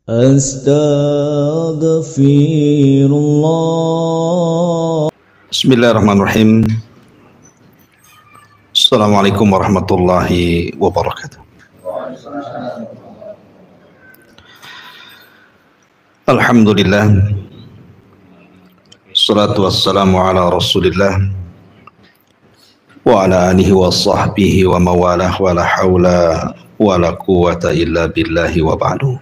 Astaghfirullah. Bismillahirrahmanirrahim. Assalamualaikum warahmatullahi wabarakatuh. Alhamdulillah. Salatu wassalamu ala Rasulillah wa ala alihi wa sahbihi wa mawalah wa la hawla wa la quwwata illa billahi wa ba'du.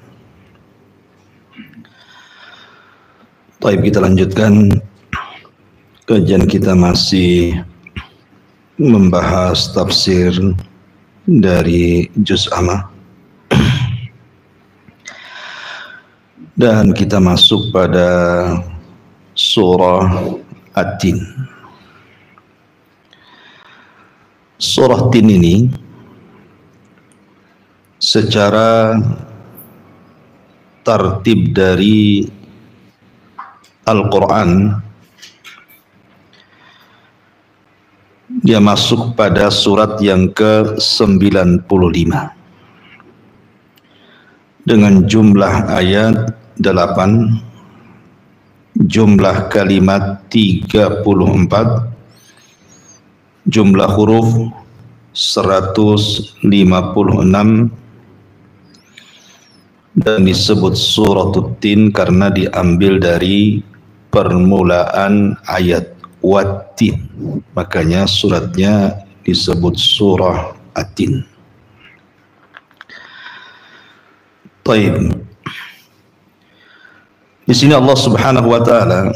Baik, kita lanjutkan kajian kita, masih membahas tafsir dari Juz Amma, dan kita masuk pada surah At-Tin. Surah Tin ini secara tartib dari Al-Quran, dia masuk pada surat yang ke-95 dengan jumlah ayat 8, jumlah kalimat 34, jumlah huruf 156, dan disebut surat At-Tin karena diambil dari permulaan ayat Wat-Tin, makanya suratnya disebut surah At-Tin. Baik. Di sini Allah Subhanahu wa taala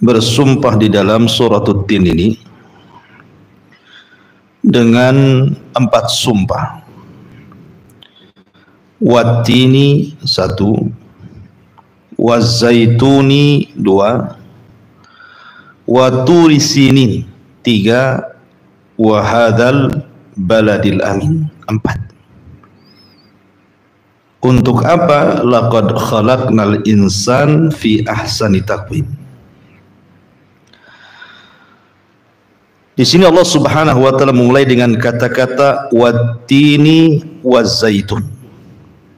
bersumpah di dalam surah At-Tin ini dengan 4 sumpah. Wat-Tini 1, Waz-Zaituni 2, Wa-Turi Sinin 3, Wa Hadzal Baladil Amin 4. Untuk apa? Laqad khalaqnal insan fi ahsani taqwim. Di sini Allah Subhanahu wa taala memulai dengan kata-kata Wat-Tini Waz-Zaitun,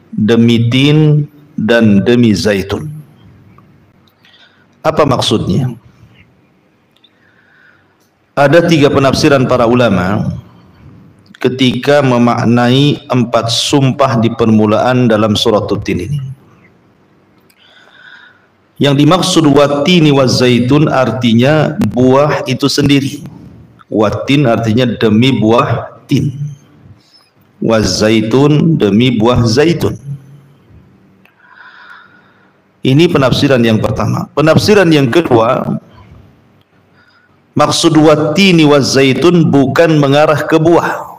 demi tin dan demi zaitun. Apa maksudnya? Ada 3 penafsiran para ulama ketika memaknai 4 sumpah di permulaan dalam surat At-Tin ini. Yang dimaksud Wat-Tini Waz-Zaitun artinya buah itu sendiri. Wat-Tin artinya demi buah tin, Waz-Zaitun demi buah zaitun. Ini penafsiran yang pertama. Penafsiran yang kedua, maksud Wat-Tini Waz-Zaitun bukan mengarah ke buah,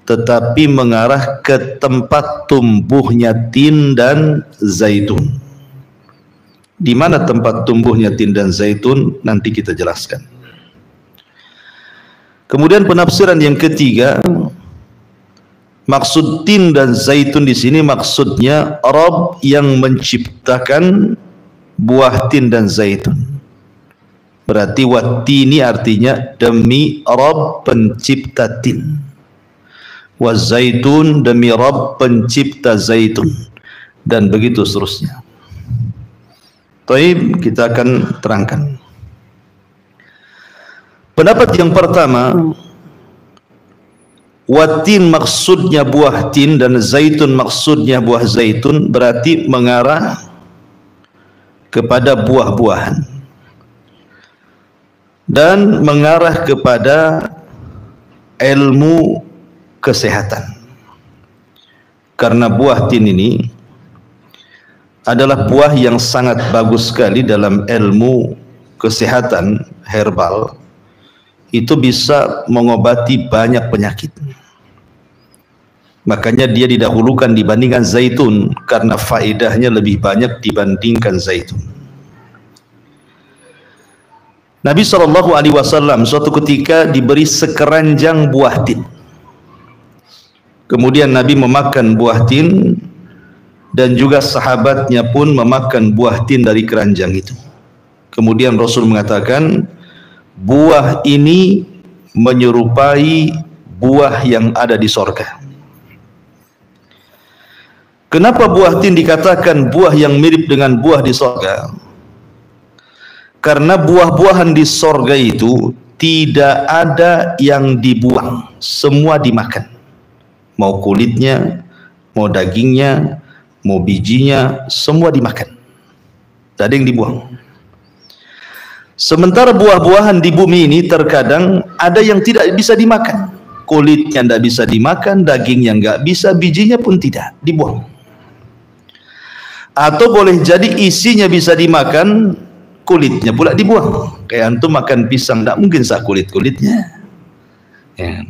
tetapi mengarah ke tempat tumbuhnya tin dan zaitun. Di mana tempat tumbuhnya tin dan zaitun nanti kita jelaskan. Kemudian penafsiran yang ketiga, maksud tin dan zaitun di sini maksudnya Rabb yang menciptakan buah tin dan zaitun. Berarti Wat-Tini artinya demi Rabb pencipta tin, Waz-Zaitun demi Rabb pencipta zaitun, dan begitu seterusnya. Baik, kita akan terangkan. Pendapat yang pertama, Wat-Tin maksudnya buah tin dan zaitun maksudnya buah zaitun, berarti mengarah kepada buah-buahan dan mengarah kepada ilmu kesehatan. Karena buah tin ini adalah buah yang sangat bagus sekali dalam ilmu kesehatan herbal. Itu bisa mengobati banyak penyakit. Makanya dia didahulukan dibandingkan zaitun karena faedahnya lebih banyak dibandingkan zaitun. Nabi SAW suatu ketika diberi sekeranjang buah tin. Kemudian Nabi memakan buah tin, dan juga sahabatnya pun memakan buah tin dari keranjang itu. Kemudian Rasul mengatakan, buah ini menyerupai buah yang ada di sorga. Kenapa buah tin dikatakan buah yang mirip dengan buah di sorga? Karena buah-buahan di sorga itu tidak ada yang dibuang, semua dimakan. Mau kulitnya, mau dagingnya, mau bijinya, semua dimakan. Tidak ada yang dibuang. Sementara buah-buahan di bumi ini terkadang ada yang tidak bisa dimakan. Kulitnya tidak bisa dimakan, dagingnya nggak bisa, bijinya pun tidak dibuang. Atau boleh jadi isinya bisa dimakan, kulitnya pula dibuang. Kayak antum makan pisang, tidak mungkin sah kulit-kulitnya. Ya.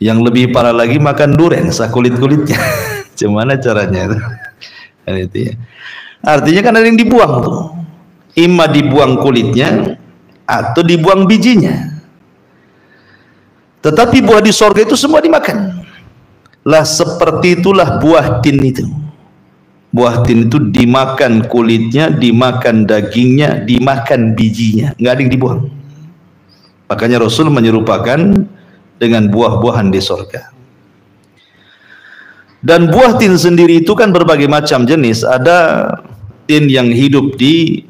Yang lebih parah lagi makan durian, sah kulit-kulitnya. Gimana caranya itu? Kan itu ya. Artinya kan ada yang dibuang tuh. Ima dibuang kulitnya atau dibuang bijinya. Tetapi buah di sorga itu semua dimakan. Lah seperti itulah buah tin itu. Buah tin itu dimakan kulitnya, dimakan dagingnya, dimakan bijinya, nggak ada yang dibuang. Makanya Rasul menyerupakan dengan buah-buahan di sorga. Dan buah tin sendiri itu kan berbagai macam jenis. Ada tin yang hidup di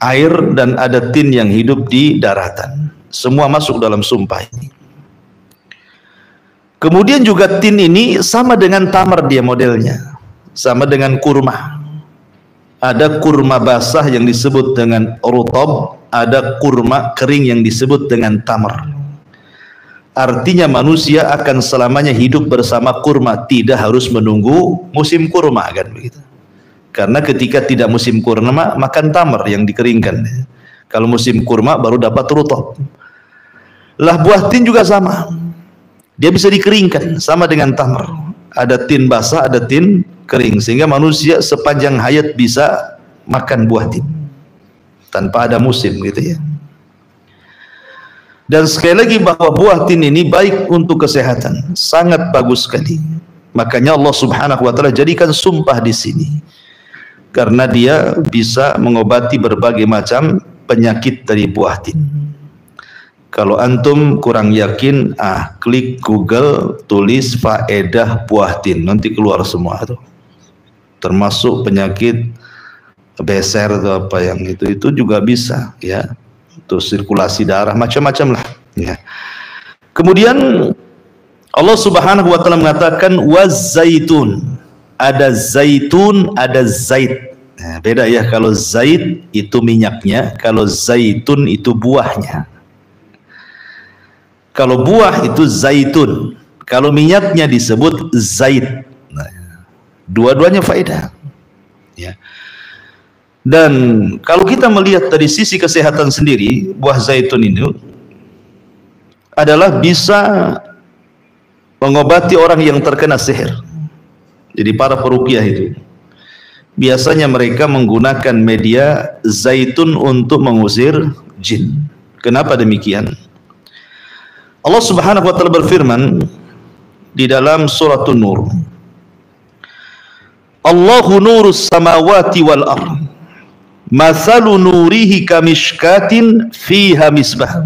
air dan ada tin yang hidup di daratan. Semua masuk dalam sumpah ini. Kemudian juga tin ini sama dengan tamar dia modelnya. Sama dengan kurma. Ada kurma basah yang disebut dengan rutab, ada kurma kering yang disebut dengan tamar. Artinya manusia akan selamanya hidup bersama kurma, tidak harus menunggu musim kurma, kan begitu. Karena ketika tidak musim kurma, makan tamar yang dikeringkan. Kalau musim kurma baru dapat rutab. Lah buah tin juga sama. Dia bisa dikeringkan sama dengan tamar. Ada tin basah, ada tin kering, sehingga manusia sepanjang hayat bisa makan buah tin tanpa ada musim, gitu ya. Dan sekali lagi bahwa buah tin ini baik untuk kesehatan, sangat bagus sekali. Makanya Allah Subhanahu wa taala jadikan sumpah di sini. Karena dia bisa mengobati berbagai macam penyakit dari buah tin. Kalau antum kurang yakin, klik Google, tulis faedah buah tin, nanti keluar semua tuh. Termasuk penyakit beser atau apa yang itu juga bisa, ya. Untuk sirkulasi darah, macam-macam lah, ya. Kemudian Allah Subhanahu wa taala mengatakan wazaitun. Ada zaitun, ada zait. Nah, beda ya, kalau zait itu minyaknya, kalau zaitun itu buahnya. Kalau buah itu zaitun, kalau minyaknya disebut zait. Nah, dua-duanya faedah, ya. Dan kalau kita melihat dari sisi kesehatan sendiri, buah zaitun ini adalah bisa mengobati orang yang terkena sihir. Jadi para peruqyah itu biasanya mereka menggunakan media zaitun untuk mengusir jin. Kenapa demikian? Allah Subhanahu wa taala berfirman di dalam surah An-Nur, Allahu nurus samawati wal ardh, mathalu nurihi kamishkatin fiha misbah,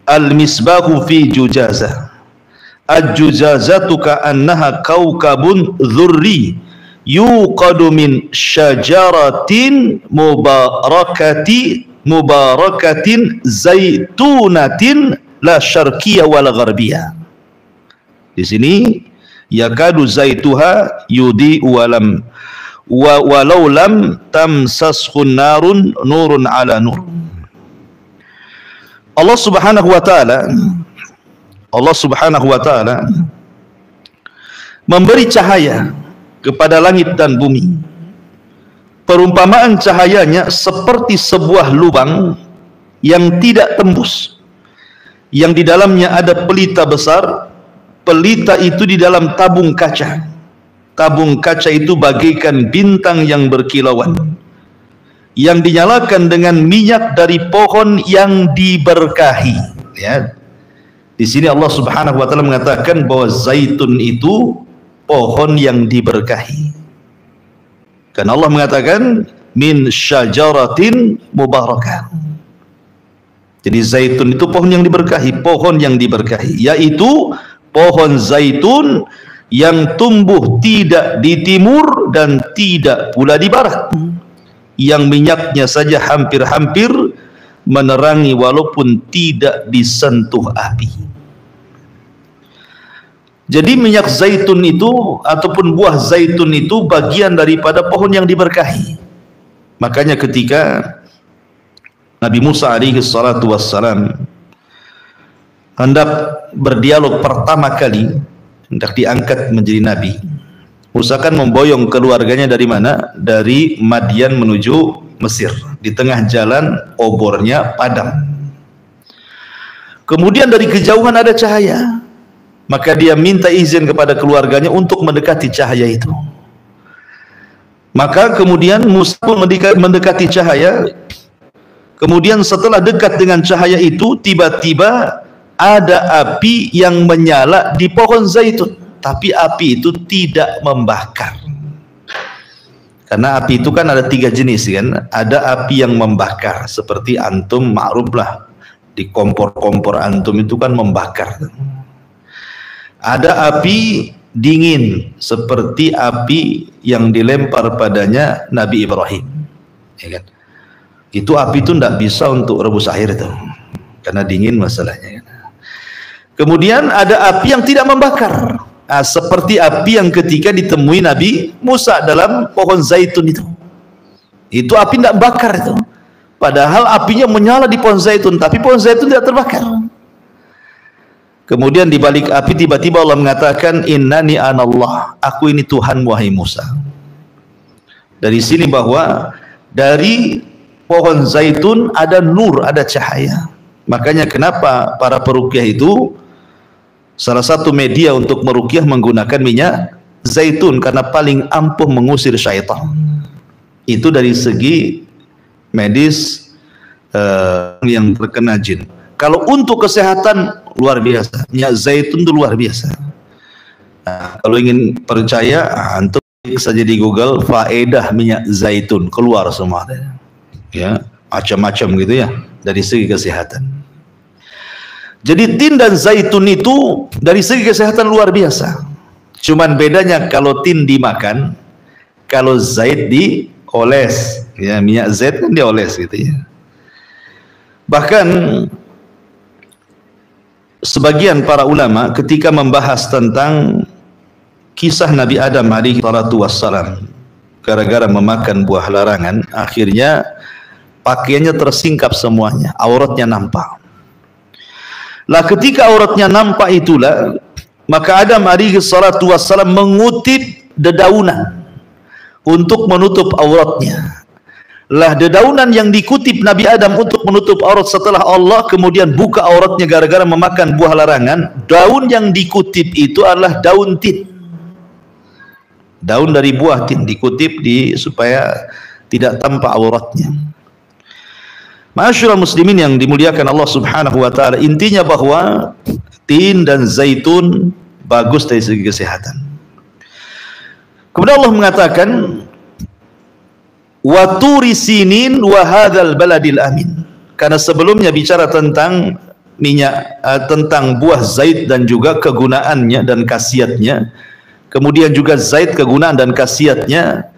al-misbahu fi jujazah, al-jujazatu ka'annaha kawkabun dhurri yuqadu min syajaratin mubarakatin zaitunatin la syarqiyah wala gharbiyah. Di sini yakadu zaituha yudi walau lam tamsaskhun narun nurun ala nur. Allah Subhanahu wa taala memberi cahaya kepada langit dan bumi. Perumpamaan cahayanya seperti sebuah lubang yang tidak tembus, yang di dalamnya ada pelita besar. Pelita itu di dalam tabung kaca. Tabung kaca itu bagaikan bintang yang berkilauan, yang dinyalakan dengan minyak dari pohon yang diberkahi, ya. Di sini Allah Subhanahu wa taala mengatakan bahwa zaitun itu pohon yang diberkahi. Karena Allah mengatakan min syajaratin mubarakah. Jadi zaitun itu pohon yang diberkahi, pohon yang diberkahi, yaitu pohon zaitun yang tumbuh tidak di timur dan tidak pula di barat, yang minyaknya saja hampir-hampir menerangi walaupun tidak disentuh api. Jadi minyak zaitun itu ataupun buah zaitun itu bagian daripada pohon yang diberkahi. Makanya ketika Nabi Musa alaihi salatu wassalam hendak berdialog pertama kali, hendak diangkat menjadi nabi, Musa kan memboyong keluarganya dari mana? Dari Madian menuju Mesir. Di tengah jalan obornya padam. Kemudian dari kejauhan ada cahaya. Maka dia minta izin kepada keluarganya untuk mendekati cahaya itu. Maka kemudian Musa pun mendekati cahaya. Kemudian setelah dekat dengan cahaya itu, tiba-tiba ada api yang menyala di pohon zaitun. Tapi api itu tidak membakar. Karena api itu kan ada 3 jenis kan. Ada api yang membakar, seperti antum ma'ruf lah, di kompor-kompor antum itu kan membakar. Ada api dingin, seperti api yang dilempar padanya Nabi Ibrahim, ya kan? Itu api itu tidak bisa untuk rebus air itu, karena dingin masalahnya. Kemudian ada api yang tidak membakar, seperti api yang ketika ditemui Nabi Musa dalam pohon zaitun itu. Itu api tidak bakar itu, padahal apinya menyala di pohon zaitun, tapi pohon zaitun tidak terbakar. Kemudian di balik api tiba-tiba Allah mengatakan, innani anallah, aku ini Tuhan wahai Musa. Dari sini bahwa dari pohon zaitun ada nur, ada cahaya. Makanya kenapa para peruqyah itu salah satu media untuk meruqyah menggunakan minyak zaitun, karena paling ampuh mengusir syaitan. Itu dari segi medis yang terkena jin. Kalau untuk kesehatan luar biasa, minyak zaitun itu luar biasa. Nah, kalau ingin percaya, antum saja di Google faedah minyak zaitun, keluar semua, ya macam-macam gitu ya dari segi kesehatan. Jadi tin dan zaitun itu dari segi kesehatan luar biasa. Cuman bedanya kalau tin dimakan, kalau zait dioles, ya minyak zait kan dioles gitu ya. Bahkan sebagian para ulama ketika membahas tentang kisah Nabi Adam alaihi salatu wassalam, gara-gara memakan buah larangan, akhirnya pakaiannya tersingkap semuanya, auratnya nampak. Lah ketika auratnya nampak itulah, maka Adam alaihi salatu wassalam mengutip dedaunan untuk menutup auratnya. Lah dedaunan yang dikutip Nabi Adam untuk menutup aurat setelah Allah kemudian buka auratnya gara-gara memakan buah larangan, daun yang dikutip itu adalah daun tin. Daun dari buah tin dikutip supaya tidak tampak auratnya. Ma'asyiral muslimin yang dimuliakan Allah Subhanahu wa taala, intinya bahwa tin dan zaitun bagus dari segi kesehatan. Kemudian Allah mengatakan wa turi sinin wa hadzal baladil amin. Karena sebelumnya bicara tentang minyak, tentang buah zait dan juga kegunaannya dan khasiatnya. Kemudian juga zait kegunaan dan khasiatnya.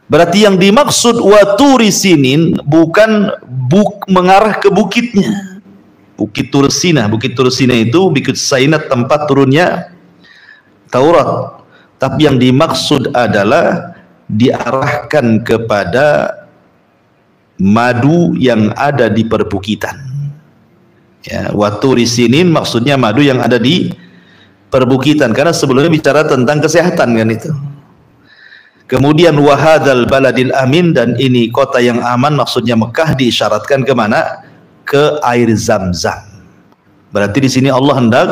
Berarti yang dimaksud wa turi sinin bukan mengarah ke bukitnya. Bukit Tursinah. Bukit Tursinah itu Bukit Sainat, tempat turunnya Taurat. Tapi yang dimaksud adalah diarahkan kepada madu yang ada di perbukitan. Ya, waturi sinin maksudnya madu yang ada di perbukitan, karena sebelumnya bicara tentang kesehatan kan itu. Kemudian wahadzal baladil amin, dan ini kota yang aman, maksudnya Mekah, diisyaratkan kemana? Ke air Zam-Zam. Berarti di sini Allah hendak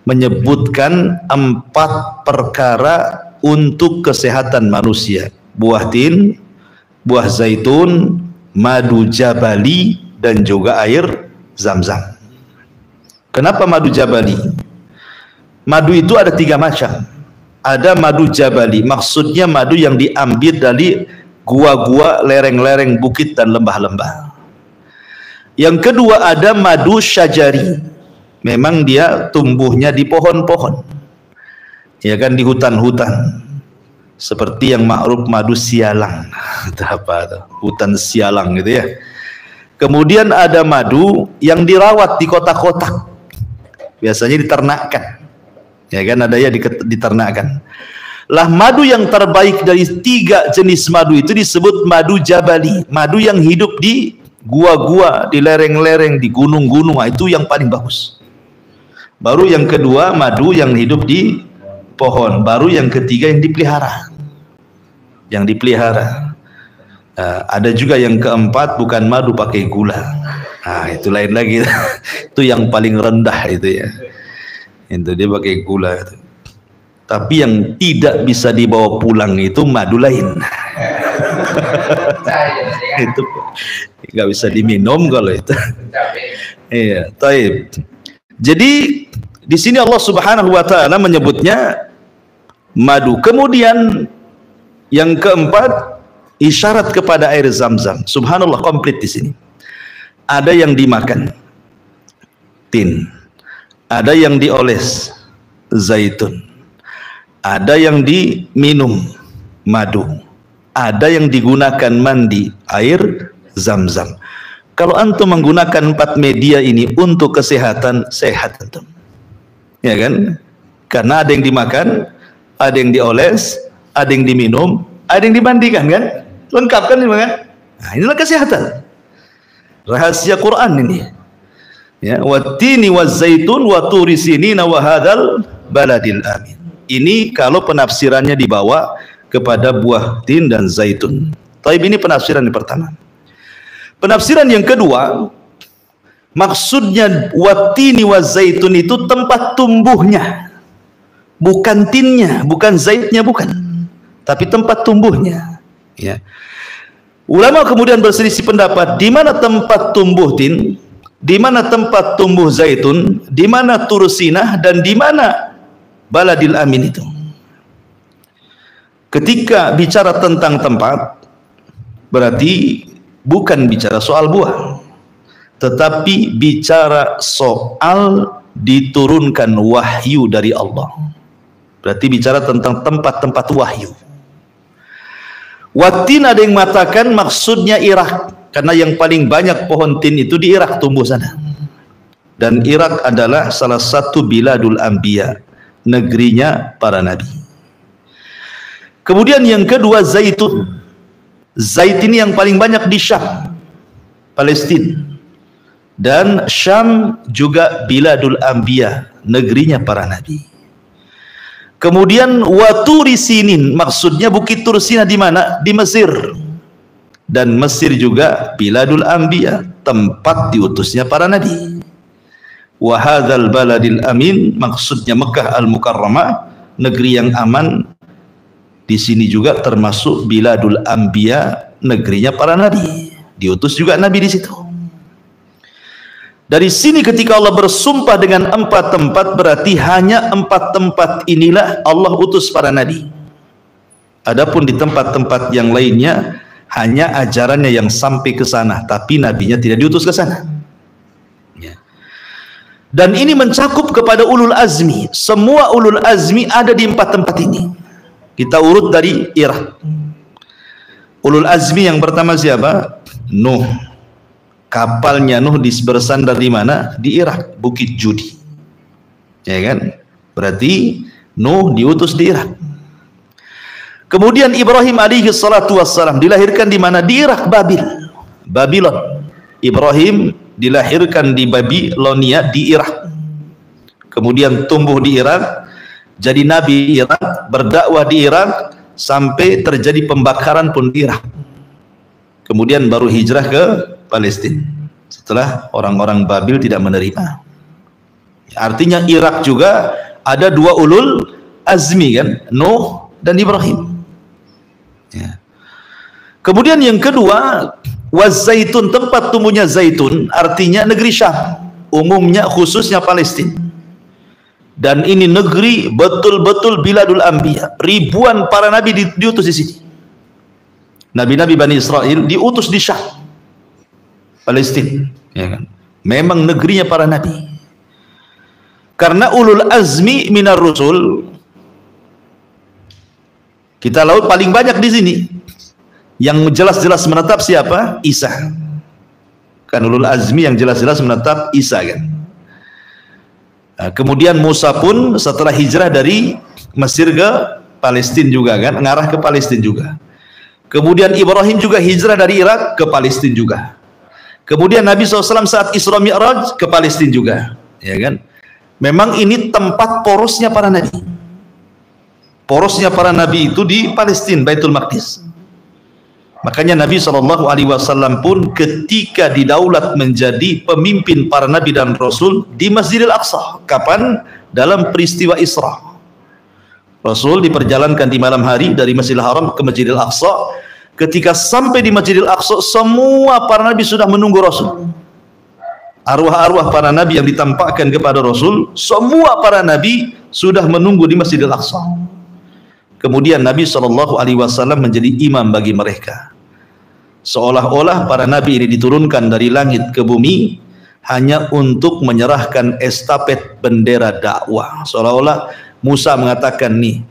menyebutkan 4 perkara untuk kesehatan manusia: buah tin, buah zaitun, madu jabali, dan juga air Zam-Zam. Kenapa madu jabali? Madu itu ada 3 macam. Ada madu jabali, maksudnya madu yang diambil dari gua-gua, lereng-lereng bukit dan lembah-lembah. Yang kedua ada madu syajari, memang dia tumbuhnya di pohon-pohon. ya kan, di hutan-hutan, seperti yang ma'ruf madu sialang. Itu apa itu? Hutan sialang gitu ya. Kemudian ada madu yang dirawat di kotak-kotak, biasanya diternakkan, ya kan, ada ya diternakkan. Lah madu yang terbaik dari 3 jenis madu itu disebut madu jabali, madu yang hidup di gua-gua, di lereng-lereng, di gunung-gunung, itu yang paling bagus. Baru yang kedua madu yang hidup di pohon, baru yang ketiga yang dipelihara. Ada juga yang keempat bukan madu, pakai gula. Nah, itu lain lagi. Itu yang paling rendah itu ya. Itu dia pakai gula itu. Tapi yang tidak bisa dibawa pulang itu madu lain. Itu nggak bisa diminum kalau itu. Iya, taib. Jadi di sini Allah Subhanahu wa taala menyebutnya madu. Kemudian yang keempat, isyarat kepada air Zam-Zam. Subhanallah, komplit di sini. Ada yang dimakan, tin. Ada yang dioles, zaitun. Ada yang diminum, madu. Ada yang digunakan mandi, air Zam-Zam. Kalau antum menggunakan 4 media ini untuk kesehatan, sehat antum. Ya kan? Karena ada yang dimakan, ada yang dioles, ada yang diminum, ada yang dimandikan kan? Lengkap kan ini kan? Nah, inilah kesehatan. Rahasia Quran ini. Ya, wattini wazzaitun wa turi sinina wa hadzal baladil amin. Ini kalau penafsirannya dibawa kepada buah tin dan zaitun. Taib, ini penafsiran yang pertama. Penafsiran yang kedua, maksudnya wattini wazzaitun itu tempat tumbuhnya. Bukan tinnya, bukan zaitnya, bukan. Tapi tempat tumbuhnya. Ya. Ulama kemudian berselisih pendapat, di mana tempat tumbuh tin, di mana tempat tumbuh zaitun, di mana tursinah, dan di mana baladil amin itu. Ketika bicara tentang tempat, berarti bukan bicara soal buah, tetapi bicara soal diturunkan wahyu dari Allah. Berarti bicara tentang tempat-tempat wahyu. Watin, ada yang mengatakan maksudnya Irak, karena yang paling banyak pohon tin itu di Irak tumbuh sana. Dan Irak adalah salah satu biladul anbiya, negerinya para nabi. Kemudian yang kedua zaitun. Zait ini yang paling banyak di Syam, Palestina. Dan Syam juga biladul anbiya, negerinya para nabi. Kemudian waturi sinin, maksudnya Bukit Tursina di mana? Di Mesir. Dan Mesir juga biladul anbiya, tempat diutusnya para nabi. Wa hadzal baladil amin, maksudnya Mekah al-Mukarramah, negeri yang aman. Di sini juga termasuk biladul anbiya, negerinya para nabi. Diutus juga nabi di situ. Dari sini ketika Allah bersumpah dengan 4 tempat, berarti hanya 4 tempat inilah Allah utus para nabi. Adapun di tempat-tempat yang lainnya hanya ajarannya yang sampai ke sana, tapi nabinya tidak diutus ke sana. Ya. Dan ini mencakup kepada ulul azmi. Semua ulul azmi ada di 4 tempat ini. Kita urut dari Irak. Ulul azmi yang pertama siapa? Nuh. Kapalnya Nuh bersandar di mana? Di Irak, Bukit Judi. Ya kan? Berarti Nuh diutus di Irak. Kemudian Ibrahim alaihi salatu wassalam dilahirkan di mana? Di Irak, Babylon. Ibrahim dilahirkan di Babilonia, di Irak. Kemudian tumbuh di Irak, jadi nabi Irak, berdakwah di Irak, sampai terjadi pembakaran pun di Irak. Kemudian baru hijrah ke Palestina setelah orang-orang Babil tidak menerima. Artinya Irak juga ada 2 ulul azmi kan, Nuh dan Ibrahim. Ya. Kemudian yang kedua, wazaitun, tempat tumbuhnya zaitun, artinya negeri Syam, umumnya khususnya Palestina. Dan ini negeri betul-betul biladul anbiya. Ribuan para nabi diutus di sini. Nabi-nabi Bani Israel diutus di Syam, Palestina, ya kan? Memang negerinya para nabi. Karena ulul azmi minar rusul, Kita laut paling banyak di sini. Yang jelas-jelas menetap siapa? Isa. Kan ulul azmi yang jelas-jelas menetap Isa kan. Nah, kemudian Musa pun setelah hijrah dari Mesir ke Palestina juga kan, ngarah ke Palestina juga. Kemudian Ibrahim juga hijrah dari Irak ke Palestina juga. Kemudian Nabi SAW saat Isra Mi'raj ke Palestina juga, ya kan? Memang ini tempat porosnya para nabi. Porosnya para nabi itu di Palestina, Baitul Maqdis. Makanya Nabi SAW pun ketika didaulat menjadi pemimpin para nabi dan rasul di Masjidil Aqsa. Kapan? Dalam peristiwa Isra. Rasul diperjalankan di malam hari dari Masjidil Haram ke Masjidil Aqsa. Ketika sampai di Masjidil Aqsa, semua para nabi sudah menunggu Rasul. Arwah-arwah para nabi yang ditampakkan kepada Rasul, semua para nabi sudah menunggu di Masjidil Aqsa. Kemudian Nabi SAW menjadi imam bagi mereka. Seolah-olah para nabi ini diturunkan dari langit ke bumi hanya untuk menyerahkan estafet bendera dakwah. Seolah-olah Musa mengatakan, nih,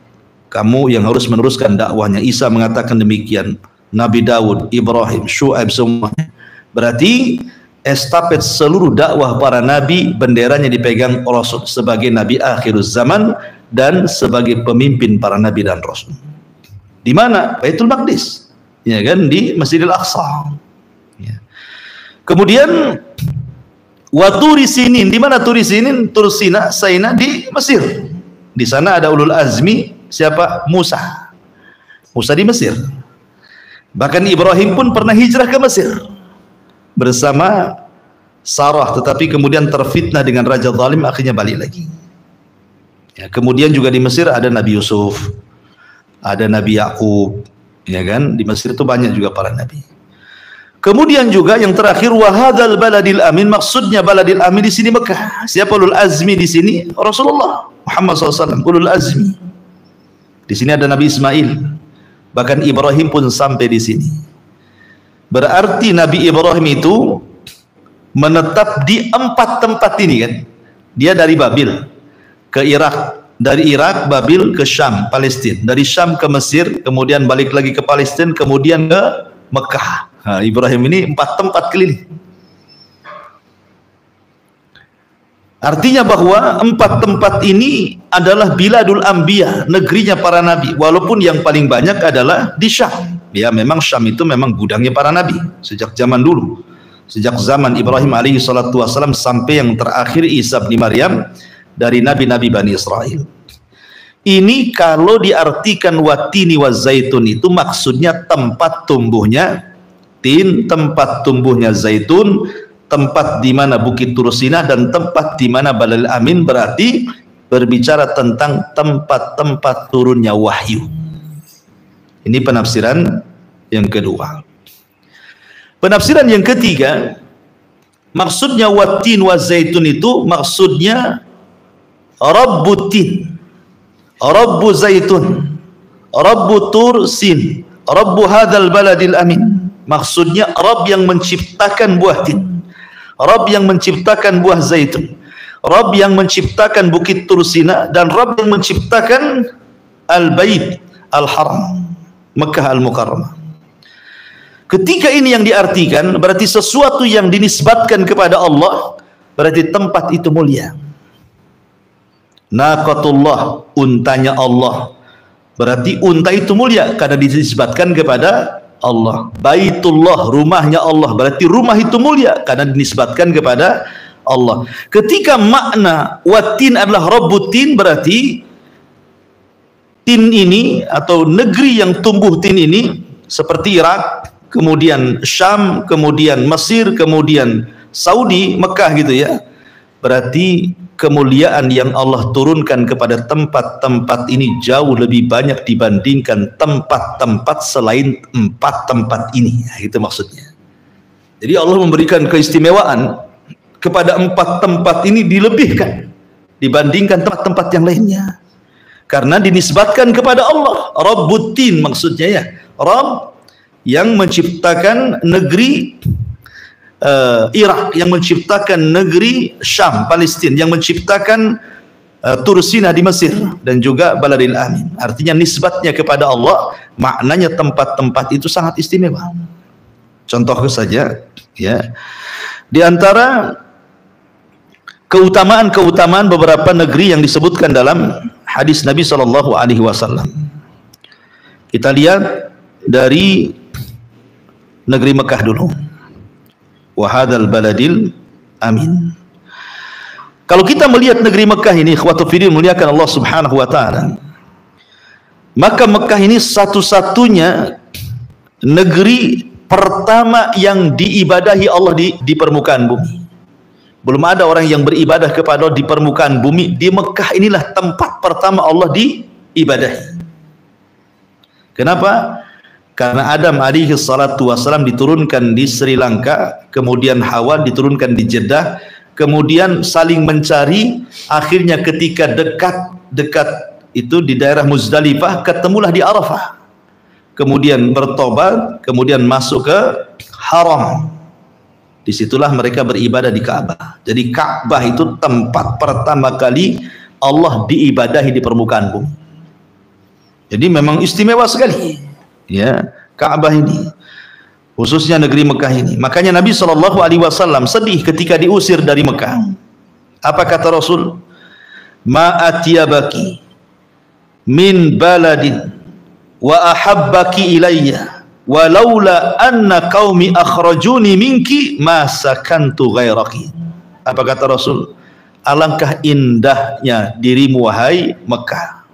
kamu yang harus meneruskan dakwahnya. Isa mengatakan demikian. Nabi Daud, Ibrahim, Syuaib, semuanya. Berarti estafet seluruh dakwah para nabi, benderanya dipegang Rasul sebagai nabi akhir zaman dan sebagai pemimpin para nabi dan rasul. Di mana? Baitul Maqdis. Ya kan, di Masjidil Aqsa. Ya. Kemudian Turi Sinin, di mana Turi Sinin? Tur Sina, Saina di Mesir. Di sana ada ulul azmi, siapa? Musa. Musa di Mesir. Bahkan Ibrahim pun pernah hijrah ke Mesir bersama Sarah, tetapi kemudian terfitnah dengan raja zalim, akhirnya balik lagi. Ya, kemudian juga di Mesir ada Nabi Yusuf, ada Nabi Yakub. Ya kan, di Mesir itu banyak juga para nabi. Kemudian juga yang terakhir, wahadzal baladil amin, maksudnya baladil amin di sini Mekah. Siapa ulul azmi di sini? Rasulullah Muhammad SAW, ulul azmi. Di sini ada Nabi Ismail, bahkan Ibrahim pun sampai di sini. Berarti Nabi Ibrahim itu menetap di 4 tempat ini kan. Dia dari Babil ke Irak, dari Irak, Babil ke Syam, Palestina, dari Syam ke Mesir, kemudian balik lagi ke Palestina, kemudian ke Mekah. Nah, Ibrahim ini 4 tempat keliling. Artinya bahwa 4 tempat ini adalah biladul anbiya, negerinya para nabi, walaupun yang paling banyak adalah di Syam. Ya, memang Syam itu memang gudangnya para nabi sejak zaman dulu, sejak zaman Ibrahim alaihi salatu wasallam sampai yang terakhir Isa bin Maryam, dari nabi-nabi Bani Israel. Ini kalau diartikan watini wa zaitun itu maksudnya tempat tumbuhnya tin, tempat tumbuhnya zaitun, tempat di mana Bukit Tur Sinah, dan tempat di mana Baladil Amin, berarti berbicara tentang tempat-tempat turunnya wahyu. Ini penafsiran yang kedua. Penafsiran yang ketiga, maksudnya watin wa zaitun itu maksudnya Rabbu tin, Rabbu zaitun, Rabbu tur sin, Rabbu hadzal baladil amin. Maksudnya Rabb yang menciptakan buah tin, Rabb yang menciptakan buah zaitun, Rabb yang menciptakan Bukit Tur Sina, dan Rabb yang menciptakan Al-Bait Al-Haram, Mekah Al-Mukarramah. Ketika ini yang diartikan, berarti sesuatu yang dinisbatkan kepada Allah, berarti tempat itu mulia. Naqatullah, untanya Allah, berarti unta itu mulia karena dinisbatkan kepada Allah. Baitullah, rumahnya Allah, berarti rumah itu mulia karena dinisbatkan kepada Allah. Ketika makna watin adalah Rabbutin, berarti tin ini atau negeri yang tumbuh tin ini seperti Irak, kemudian Syam, kemudian Mesir, kemudian Saudi, Mekah gitu ya. Berarti kemuliaan yang Allah turunkan kepada tempat-tempat ini jauh lebih banyak dibandingkan tempat-tempat selain 4 tempat ini. Itu maksudnya. Jadi Allah memberikan keistimewaan kepada 4 tempat ini dilebihkan dibandingkan tempat-tempat yang lainnya. Karena dinisbatkan kepada Allah. Rabbutin maksudnya ya. Rabb yang menciptakan negeri Irak, yang menciptakan negeri Syam, Palestina, yang menciptakan Tursina di Mesir dan juga Baladil Amin. Artinya nisbatnya kepada Allah, maknanya tempat-tempat itu sangat istimewa. Contoh saja, ya, di antara keutamaan-keutamaan beberapa negeri yang disebutkan dalam hadis Nabi Shallallahu Alaihi Wasallam. Kita lihat dari negeri Mekah dulu. Wahadal baladil amin. Kalau kita melihat negeri Mekah ini, ikhwatul fiddin, muliakan Allah Subhanahu wa taala, maka Mekah ini satu-satunya negeri pertama yang diibadahi Allah di permukaan bumi. Belum ada orang yang beribadah kepada Allah di permukaan bumi. Di Mekah inilah tempat pertama Allah diibadahi. Kenapa? Karena Adam alaihi salatu wasalam diturunkan di Sri Lanka, kemudian Hawa diturunkan di Jeddah, kemudian saling mencari, akhirnya ketika dekat itu di daerah Muzdalifah, ketemulah di Arafah, kemudian bertobat, kemudian masuk ke Haram. Disitulah mereka beribadah di Ka'bah. Jadi Ka'bah itu tempat pertama kali Allah diibadahi di permukaan bumi. Jadi memang istimewa sekali, ya, Ka'bah ini, khususnya negeri Mekah ini. Makanya Nabi Shallallahu Alaihi Wasallam sedih ketika diusir dari Mekah. Apa kata Rasul? Ma'atiyabaki min baladin wa ahabbaki ilayya walaula anna qaumi akhrajuni minki ma sakantu ghairaki. Apa kata Rasul? Alangkah indahnya dirimu wahai Mekah.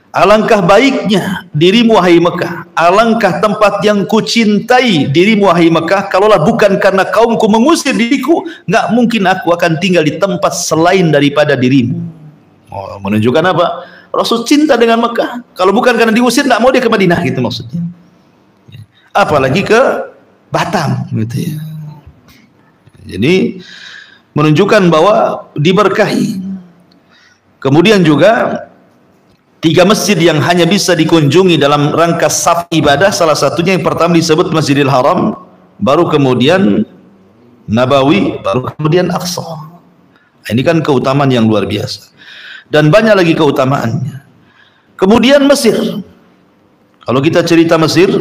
Alangkah baiknya dirimu wahai Mekah. Alangkah tempat yang kucintai dirimu wahai Mekah. Kalaulah bukan karena kaumku mengusir diriku, nggak mungkin aku akan tinggal di tempat selain daripada dirimu. Oh, menunjukkan apa? Rasul cinta dengan Mekah. Kalau bukan karena diusir, nggak mau dia ke Madinah, gitu maksudnya. Apalagi ke Batam, gitu ya. Jadi menunjukkan bahwa diberkahi. Kemudian juga 3 masjid yang hanya bisa dikunjungi dalam rangka saf ibadah, salah satunya yang pertama disebut Masjidil Haram, baru kemudian Nabawi, baru kemudian Aqsa. Ini kan keutamaan yang luar biasa. Dan banyak lagi keutamaannya. Kemudian Mesir. Kalau kita cerita Mesir,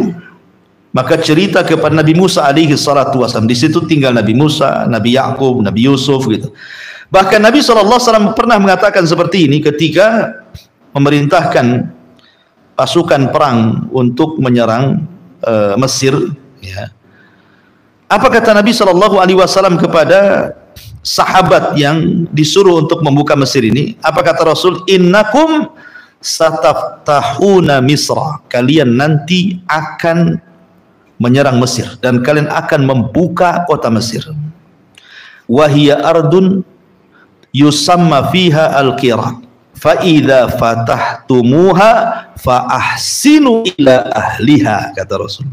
maka cerita kepada Nabi Musa alaihi salatu wasallam. Di situ tinggal Nabi Musa, Nabi Yakub, Nabi Yusuf, gitu. Bahkan Nabi SAW pernah mengatakan seperti ini ketika memerintahkan pasukan perang untuk menyerang Mesir, ya. Apa kata Nabi Shallallahu Alaihi Wasallam kepada sahabat yang disuruh untuk membuka Mesir ini? Apa kata Rasul? Innakum sataftahuna Misra. Kalian nanti akan menyerang Mesir dan kalian akan membuka kota Mesir. Wahiya ardun yusamma fiha al-Qirat. Fa'idha fatahtumuha fa'ahsinu ila ahliha, kata Rasul.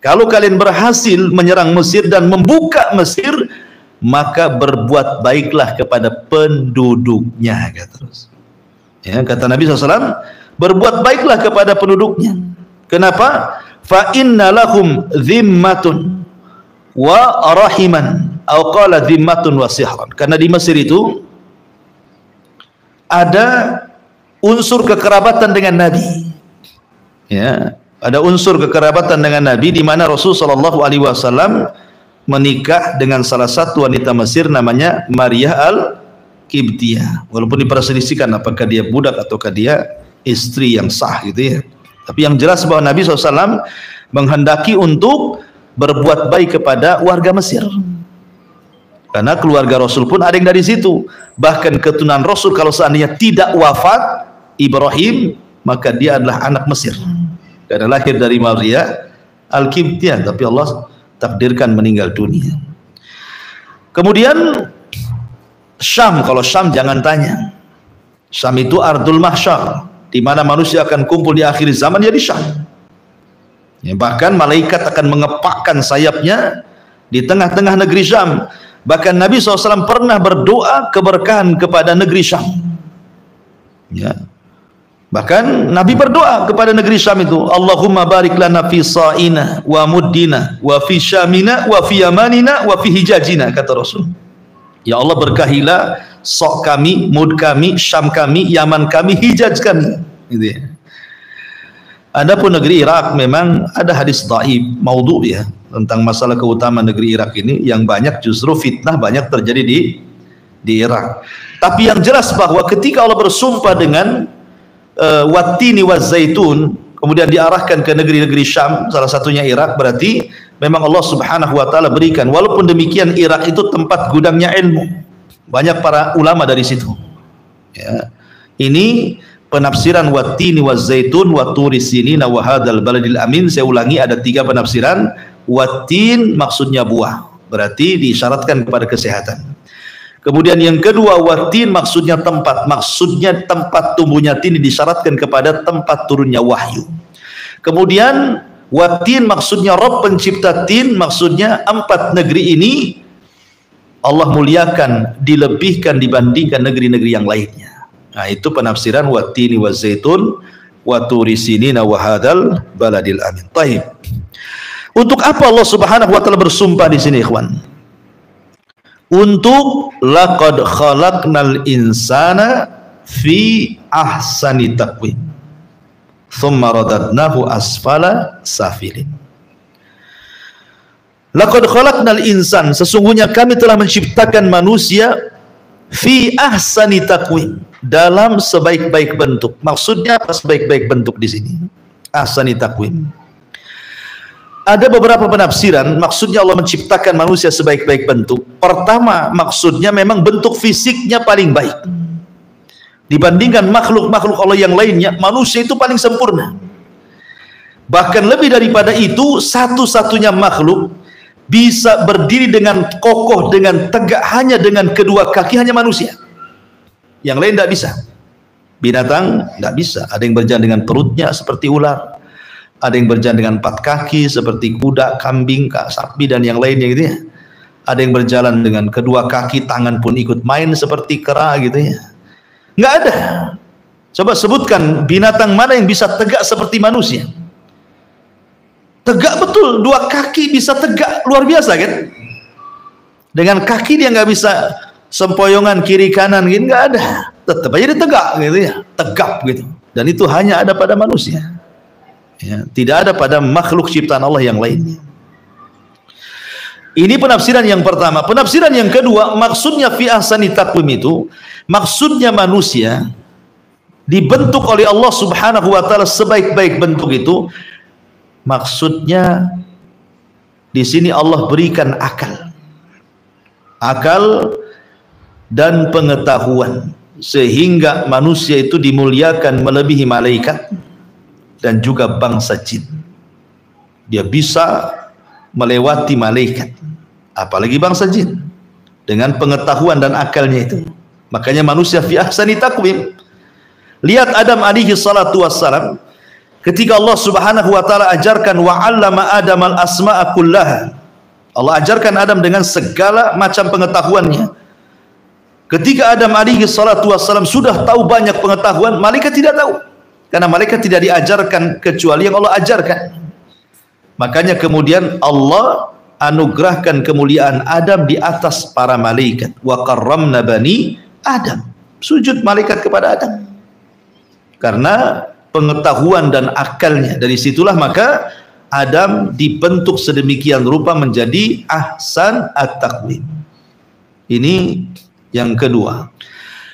Kalau kalian berhasil menyerang Mesir dan membuka Mesir, maka berbuat baiklah kepada penduduknya, kata Rasul. Ya, kata Nabi SAW, berbuat baiklah kepada penduduknya. Kenapa? Fa'inna lahum dhimmatun wa rahiman, atau qala dhimmatun wa sihran. Karena di Mesir itu ada unsur kekerabatan dengan Nabi, ya, ada unsur kekerabatan dengan Nabi, di mana Rasul Shallallahu Alaihi Wasallam menikah dengan salah satu wanita Mesir namanya Maria al-Qibtiyah. Walaupun diperselisihkan apakah dia budak ataukah dia istri yang sah, gitu ya. Tapi yang jelas bahwa Nabi SAW menghendaki untuk berbuat baik kepada warga Mesir. Karena keluarga Rasul pun ada yang dari situ. Bahkan keturunan Rasul kalau seandainya tidak wafat Ibrahim, maka dia adalah anak Mesir. Karena lahir dari Maria al-Qibtiyah, tapi Allah takdirkan meninggal dunia. Kemudian Syam, kalau Syam jangan tanya. Syam itu ardul mahsyar, di mana manusia akan kumpul di akhir zaman, ya di Syam. Ya, bahkan malaikat akan mengepakkan sayapnya di tengah-tengah negeri Syam. Bahkan Nabi SAW pernah berdoa keberkahan kepada negeri Syam, ya. Bahkan Nabi berdoa kepada negeri Syam itu, Allahumma barik lana fi sa'ina wa muddina wa fi syamina wa fi yamanina wa fi hijajina, kata Rasul. Ya Allah, berkahilah Sok kami, Mud kami, Syam kami, Yaman kami, Hijaz kami. Gitu ya. Adapun negeri Irak memang ada hadis dhaif, maudhu ya, tentang masalah keutamaan negeri Irak ini, yang banyak justru fitnah banyak terjadi di Irak. Tapi yang jelas bahwa ketika Allah bersumpah dengan wattini wazzaitun, kemudian diarahkan ke negeri-negeri Syam, salah satunya Irak, berarti memang Allah Subhanahu wa taala berikan. Walaupun demikian Irak itu tempat gudangnya ilmu. Banyak para ulama dari situ. Ya. Ini penafsiran wattini wazzaitun wa turi sinina wa hadzal baladil amin. Saya ulangi, ada 3 penafsiran. Wattin maksudnya buah, berarti diisyaratkan kepada kesehatan. Kemudian yang kedua, wattin maksudnya tempat tumbuhnya tin, disyaratkan kepada tempat turunnya wahyu. Kemudian wattin maksudnya Rabb pencipta tin, maksudnya 4 negeri ini Allah muliakan, dilebihkan dibandingkan negeri-negeri yang lainnya. Nah, itu penafsiran wattini wazzaitun wa turi sinina wa hadzal baladil amin. Baik. Untuk apa Allah Subhanahu wa taala bersumpah di sini, ikhwan? Untuk laqad khalaqnal insana fi ahsani taqwim thumma radadnahu asfala safilin. Laqad khalaqnal insan, sesungguhnya kami telah menciptakan manusia fi ahsani taqwim, dalam sebaik-baik bentuk. Maksudnya apa sebaik-baik bentuk di sini? Ahsani taqwim. Ada beberapa penafsiran, maksudnya Allah menciptakan manusia sebaik-baik bentuk. Pertama, maksudnya memang bentuk fisiknya paling baik. Dibandingkan makhluk-makhluk Allah yang lainnya, manusia itu paling sempurna. Bahkan lebih daripada itu, satu-satunya makhluk bisa berdiri dengan kokoh, dengan tegak hanya dengan kedua kaki, hanya manusia. Yang lain tidak bisa. Binatang tidak bisa. Ada yang berjalan dengan perutnya seperti ular, ada yang berjalan dengan 4 kaki seperti kuda, kambing, sapi dan yang lainnya gitu ya. Ada yang berjalan dengan kedua kaki, tangan pun ikut main seperti kera gitu ya. Nggak ada. Coba sebutkan binatang mana yang bisa tegak seperti manusia. Tegak betul, 2 kaki bisa tegak, luar biasa kan. Dengan kaki dia nggak bisa sempoyongan kiri kanan gitu, nggak ada. Tetap aja dia tegak gitu ya, tegap gitu. Dan itu hanya ada pada manusia. Ya, tidak ada pada makhluk ciptaan Allah yang lainnya. Ini penafsiran yang pertama. Penafsiran yang kedua, maksudnya fi ahsani taqwim itu, maksudnya manusia dibentuk oleh Allah Subhanahu wa taala sebaik-baik bentuk itu. Maksudnya di sini Allah berikan akal. Akal dan pengetahuan sehingga manusia itu dimuliakan melebihi malaikat dan juga bangsa jin. Dia bisa melewati malaikat, apalagi bangsa jin, dengan pengetahuan dan akalnya itu. Makanya manusia fi ahsani taqwim. Lihat Adam alaihi salatu wassalam, ketika Allah Subhanahu wa taala ajarkan wa 'allama Adam al-asma'a kullaha. Allah ajarkan Adam dengan segala macam pengetahuannya. Ketika Adam alaihi salatu wassalam sudah tahu banyak pengetahuan, malaikat tidak tahu. Karena malaikat tidak diajarkan kecuali yang Allah ajarkan. Makanya kemudian Allah anugerahkan kemuliaan Adam di atas para malaikat. Wa karramna bani Adam. Sujud malaikat kepada Adam. Karena pengetahuan dan akalnya. Dari situlah maka Adam dibentuk sedemikian rupa menjadi ahsan at-taqwim. Ini yang kedua.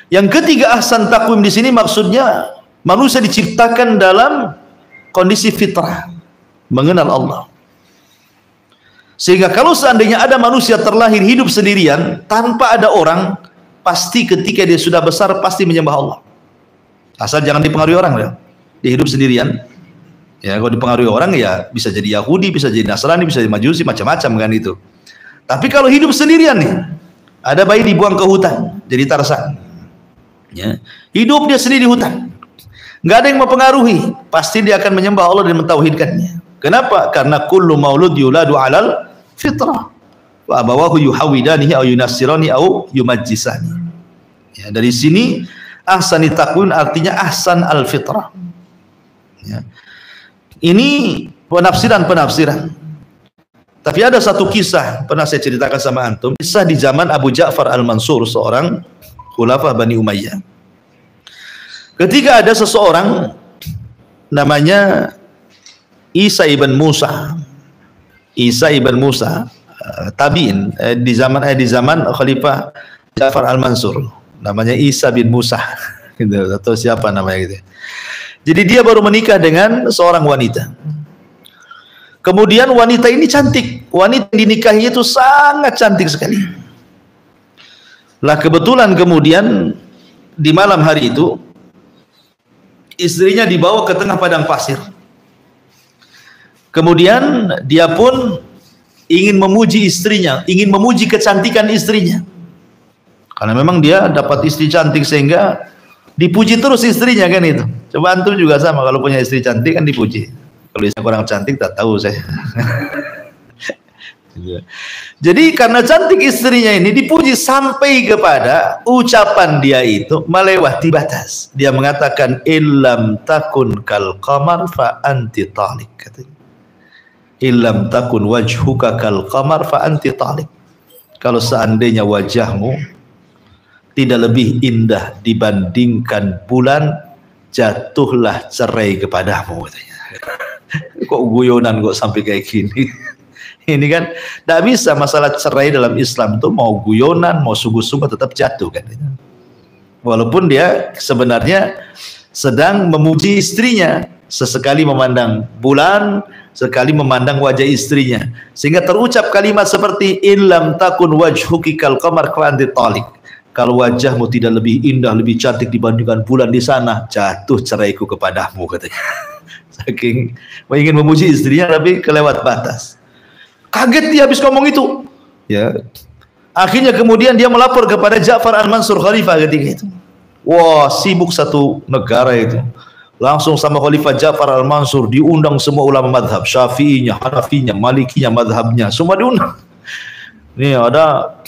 Yang ketiga, ahsan taqwim di sini maksudnya manusia diciptakan dalam kondisi fitrah, mengenal Allah. Sehingga kalau seandainya ada manusia terlahir hidup sendirian tanpa ada orang, pasti ketika dia sudah besar pasti menyembah Allah. Asal jangan dipengaruhi orang ya. Dia hidup sendirian. Ya, kalau dipengaruhi orang ya bisa jadi Yahudi, bisa jadi Nasrani, bisa jadi Majusi, macam-macam kan itu. Tapi kalau hidup sendirian nih, ada bayi dibuang ke hutan, jadi Tarsan. Ya, hidup dia sendiri di hutan. Nggak ada yang mempengaruhi, pasti dia akan menyembah Allah dan mentauhidkannya. Kenapa? Karena kullu maulud yuladu alal fitrah. Wa abawahu yuhawidanihi au yunassirani au yumajjisani. Ya, dari sini ahsani taqwim artinya ahsan al-fitrah. Ya. Ini penafsiran-penafsiran. Tapi ada satu kisah pernah saya ceritakan sama antum. Kisah di zaman Abu Ja'far al-Mansur, seorang Khulafah Bani Umayyah. Ketika ada seseorang namanya Isa ibn Musa, tabi'in di zaman Khalifah Ja'far al-Mansur, namanya Isa bin Musa gitu, atau siapa namanya gitu. Jadi dia baru menikah dengan seorang wanita. Kemudian wanita ini cantik, wanita yang dinikahinya itu sangat cantik sekali. Lah kebetulan kemudian di malam hari itu istrinya dibawa ke tengah padang pasir. Kemudian dia pun ingin memuji istrinya, ingin memuji kecantikan istrinya. Karena memang dia dapat istri cantik sehingga dipuji terus istrinya kan itu. Coba antum juga sama, kalau punya istri cantik kan dipuji. Kalau istri kurang cantik tak tahu saya. Jadi karena cantik istrinya ini dipuji sampai kepada ucapan dia itu melewati batas. Dia mengatakan illam takun kal qamar fa anti talik, katanya. Illam takun wajhuka kal qamar fa anti talik. Kalau seandainya wajahmu tidak lebih indah dibandingkan bulan, jatuhlah cerai kepadamu, katanya. Kok guyonan kok sampai kayak gini. Ini kan tidak bisa, masalah cerai dalam Islam itu mau guyonan mau sungguh-sungguh tetap jatuh kan. Walaupun dia sebenarnya sedang memuji istrinya, sesekali memandang bulan, sekali memandang wajah istrinya, sehingga terucap kalimat seperti illam takun wajhuki kal qamar fa anti talik. Kalau wajahmu tidak lebih indah, lebih cantik dibandingkan bulan di sana, jatuh ceraiku kepadamu, katanya. Saking ingin memuji istrinya tapi kelewat batas. Kaget dia habis ngomong itu. Ya. Akhirnya kemudian dia melapor kepada Ja'far al-Mansur Khalifah ketika itu. Wah, sibuk satu negara itu. Langsung sama Khalifah Ja'far al-Mansur diundang semua ulama madhab, Syafi'inya, Hanafinya, Malikinya, madhabnya, semua diundang. Ini ada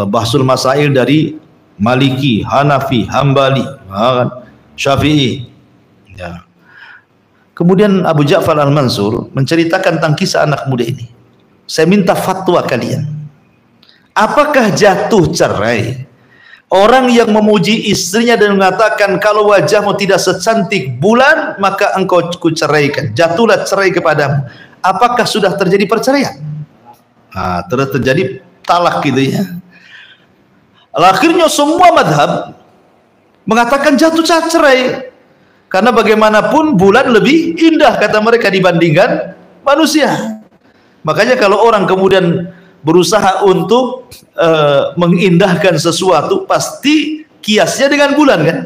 bahsul masail dari Maliki, Hanafi, Hambali, Syafi'i. Ya. Kemudian Abu Ja'far al-Mansur menceritakan tentang kisah anak muda ini. Saya minta fatwa kalian. Apakah jatuh cerai orang yang memuji istrinya dan mengatakan kalau wajahmu tidak secantik bulan maka engkau kuceraikan, jatuhlah cerai kepadamu? Apakah sudah terjadi perceraian? Nah, terus terjadi talak gitu ya. Akhirnya semua madhab mengatakan jatuh cerai, karena bagaimanapun bulan lebih indah kata mereka dibandingkan manusia. Makanya kalau orang kemudian berusaha untuk mengindahkan sesuatu, pasti kiasnya dengan bulan kan.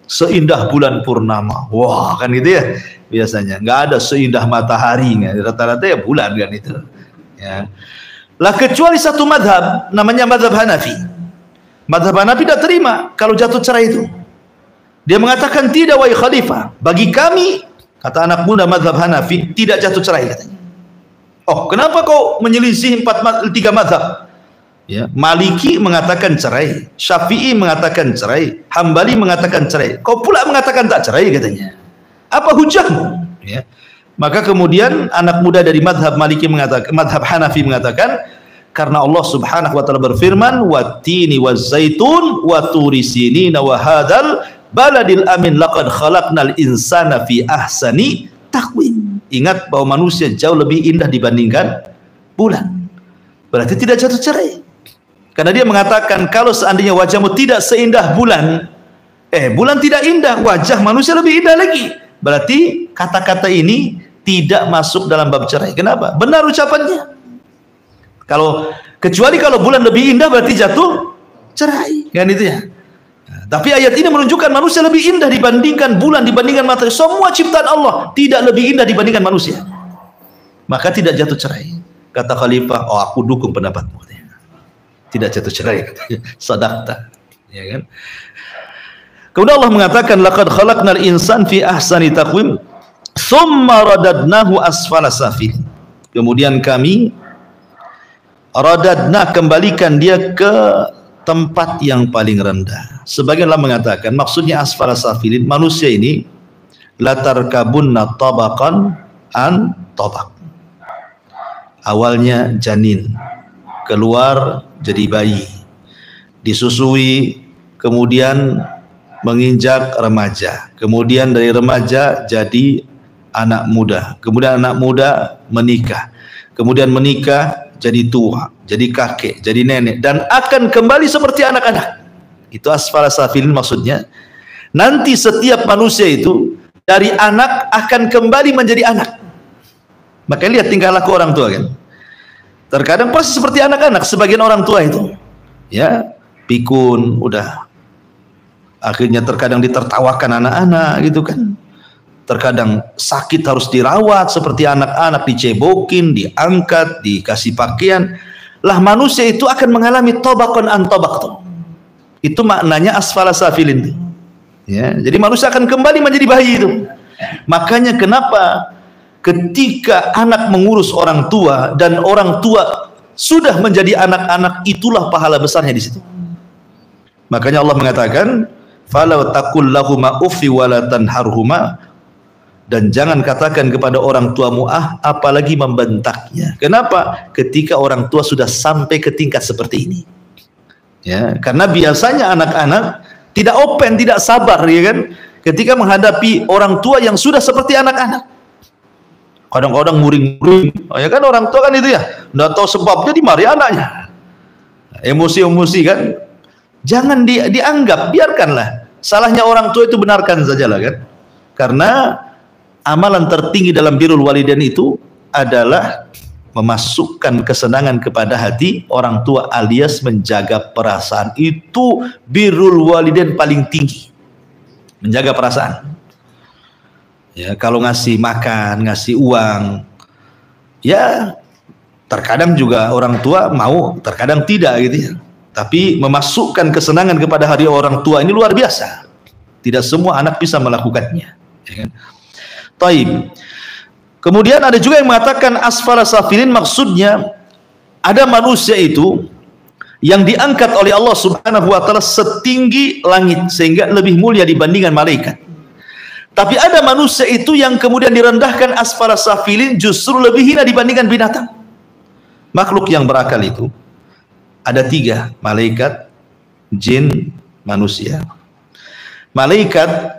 Seindah bulan purnama, wah kan gitu ya biasanya. Nggak ada seindah matahari, rata-rata ya bulan kan itu. Ya. Lah kecuali satu madhab, namanya madhab Hanafi. Madhab Hanafi tidak terima kalau jatuh cerai itu. Dia mengatakan tidak, wahai khalifah, bagi kami, kata anak muda madhab Hanafi, tidak jatuh cerai, katanya. Oh, kenapa kau menyelisih 3 madhab? Ya, Maliki mengatakan cerai, Syafi'i mengatakan cerai, Hambali mengatakan cerai. Kau pula mengatakan tak cerai, katanya. Apa hujahmu? Ya. Maka kemudian anak muda dari madhab Maliki mengatakan, madhab Hanafi mengatakan, karena Allah Subhanahu wa taala berfirman, "Wattini waz-zaitun wa turi sinina wa hadzal baladil amin laqad khalaqnal insana fi ahsani taqwim." Ingat bahwa manusia jauh lebih indah dibandingkan bulan. Berarti tidak jatuh cerai. Karena dia mengatakan kalau seandainya wajahmu tidak seindah bulan, bulan tidak indah, wajah manusia lebih indah lagi. Berarti kata-kata ini tidak masuk dalam bab cerai. Kenapa? Benar ucapannya. Kecuali kalau bulan lebih indah berarti jatuh cerai. Kan itu ya. Tapi ayat ini menunjukkan manusia lebih indah dibandingkan bulan, dibandingkan matahari. Semua ciptaan Allah tidak lebih indah dibandingkan manusia. Maka tidak jatuh cerai. Kata khalifah, oh aku dukung pendapatmu. Tidak jatuh cerai. Sadaqta. Ya kan? Kemudian Allah mengatakan, laqad khalaqnal insan fi ahsani taqwim, thumma radadnahu asfala safil. Kemudian kami radadna, kembalikan dia ke tempat yang paling rendah. Sebagian ulama mengatakan maksudnya asfala safilin, manusia ini latarkabunna tabaqan an tabaq. Awalnya janin, keluar jadi bayi, disusui, kemudian menginjak remaja, kemudian dari remaja jadi anak muda, kemudian anak muda menikah, kemudian menikah jadi tua, jadi kakek, jadi nenek, dan akan kembali seperti anak-anak. Itu asfala safilin maksudnya. Nanti setiap manusia itu dari anak akan kembali menjadi anak. Makanya lihat tingkah laku orang tua kan. Terkadang pasti seperti anak-anak sebagian orang tua itu. Ya, pikun, udah. Akhirnya terkadang ditertawakan anak-anak gitu kan. Terkadang sakit harus dirawat seperti anak-anak, dicebokin, diangkat, dikasih pakaian. Lah manusia itu akan mengalami tobakon an tobak. Itu maknanya asfala safilin. Ya, jadi manusia akan kembali menjadi bayi itu. Makanya kenapa ketika anak mengurus orang tua dan orang tua sudah menjadi anak-anak, itulah pahala besarnya di situ. Makanya Allah mengatakan, "Fala taqul lahuma uffi wa la tanharhuma." Dan jangan katakan kepada orang tuamu apalagi membentaknya. Kenapa? Ketika orang tua sudah sampai ke tingkat seperti ini. Ya, karena biasanya anak-anak tidak open, tidak sabar, ya kan? Ketika menghadapi orang tua yang sudah seperti anak-anak. Kadang-kadang muring-muring, ya kan, orang tua kan itu ya, nggak tahu sebabnya dimarahi anaknya. Emosi-emosi kan? Jangan dianggap, biarkanlah. Salahnya orang tua itu benarkan sajalah kan? Karena amalan tertinggi dalam birrul walidain itu adalah memasukkan kesenangan kepada hati orang tua alias menjaga perasaan. Itu birrul walidain paling tinggi, menjaga perasaan. Ya, kalau ngasih makan, ngasih uang, ya terkadang juga orang tua mau, terkadang tidak gitu ya. Tapi memasukkan kesenangan kepada hati orang tua ini luar biasa. Tidak semua anak bisa melakukannya, ya kan? Taib. Kemudian ada juga yang mengatakan asfala safilin, maksudnya ada manusia itu yang diangkat oleh Allah Subhanahu wa taala setinggi langit sehingga lebih mulia dibandingkan malaikat. Tapi ada manusia itu yang kemudian direndahkan asfala safilin, justru lebih hina dibandingkan binatang. Makhluk yang berakal itu ada 3, malaikat, jin, manusia. Malaikat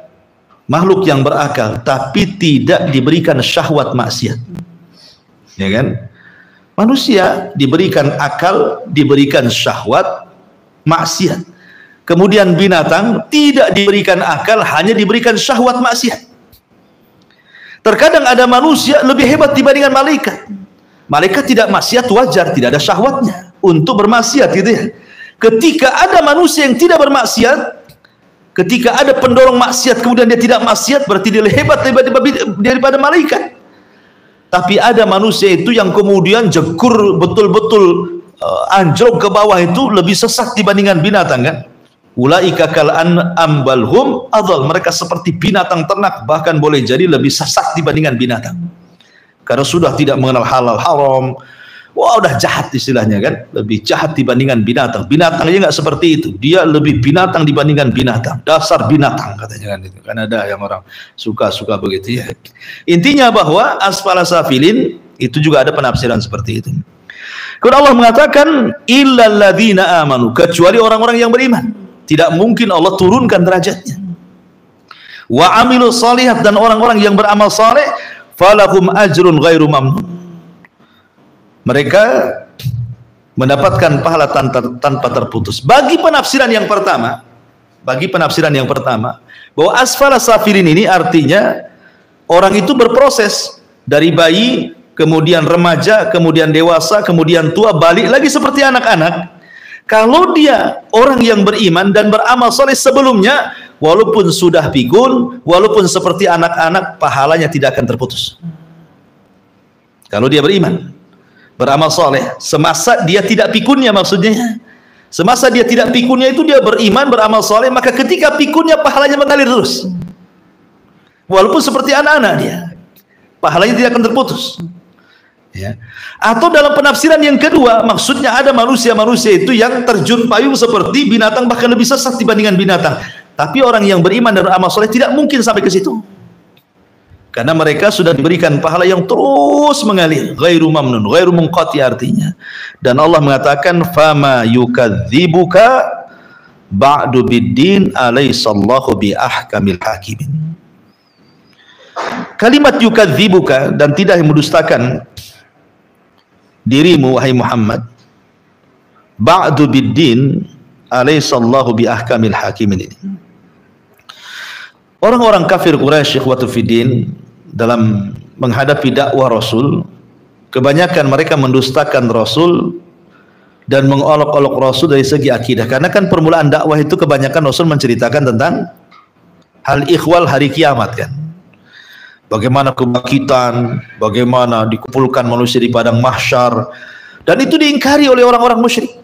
makhluk yang berakal tapi tidak diberikan syahwat maksiat, ya kan? Manusia diberikan akal, diberikan syahwat maksiat. Kemudian binatang tidak diberikan akal, hanya diberikan syahwat maksiat. Terkadang ada manusia lebih hebat dibandingkan malaikat. Malaikat tidak maksiat wajar, tidak ada syahwatnya untuk bermaksiat gitu ya. Ketika ada manusia yang tidak bermaksiat, ketika ada pendorong maksiat kemudian dia tidak maksiat, berarti dia hebat daripada malaikat. Tapi ada manusia itu yang kemudian jegur betul-betul anjlok ke bawah, itu lebih sesat dibandingkan binatang kan. Ulaika kal an'am bal hum adall. Mereka seperti binatang ternak, bahkan boleh jadi lebih sesat dibandingkan binatang. Karena sudah tidak mengenal halal haram. Wah, udah jahat istilahnya kan, lebih jahat dibandingkan binatang. Binatang aja nggak seperti itu, dia lebih binatang dibandingkan binatang. Dasar binatang katanya kan itu. Kan ada yang orang suka begitu ya. Intinya bahwa asfala safilin itu juga ada penafsiran seperti itu. Kemudian Allah mengatakan illal ladzina amanu, kecuali orang-orang yang beriman. Tidak mungkin Allah turunkan derajatnya. Wa amilus shalihat, dan orang-orang yang beramal saleh, falahum ajrun ghairu mamnun. Mereka mendapatkan pahala tanpa terputus. Bagi penafsiran yang pertama, bahwa asfala safilin ini artinya orang itu berproses dari bayi, kemudian remaja, kemudian dewasa, kemudian tua, balik lagi seperti anak-anak. Kalau dia orang yang beriman dan beramal soleh sebelumnya, walaupun sudah pikun, walaupun seperti anak-anak, pahalanya tidak akan terputus. Kalau dia beriman, beramal soleh, semasa dia tidak pikunnya, maksudnya semasa dia tidak pikunnya itu dia beriman, beramal soleh, maka ketika pikunnya pahalanya mengalir terus. Walaupun seperti anak-anak dia, pahalanya tidak akan terputus. Ya. Atau dalam penafsiran yang kedua, maksudnya ada manusia-manusia itu yang terjun payung seperti binatang, bahkan lebih sesat dibandingkan binatang. Tapi orang yang beriman dan beramal soleh tidak mungkin sampai ke situ, karena mereka sudah diberikan pahala yang terus mengalir, ghairu mamnun, ghairu munqati artinya. Dan Allah mengatakan fama yukadzibuka ba'du bid-din alaysallahu bi ahkamil hakimin. Kalimat yukadzibuka, dan tidak mendustakan dirimu wahai Muhammad, ba'du bid-din alaysallahu bi ahkamil hakimin ini. Orang-orang kafir Quraisy ikhwatu fiddin dalam menghadapi dakwah Rasul, kebanyakan mereka mendustakan Rasul dan mengolok-olok Rasul dari segi akidah. Karena kan permulaan dakwah itu kebanyakan Rasul menceritakan tentang hal ikhwal hari kiamat kan. Bagaimana kebangkitan, bagaimana dikumpulkan manusia di padang mahsyar, dan itu diingkari oleh orang-orang musyrik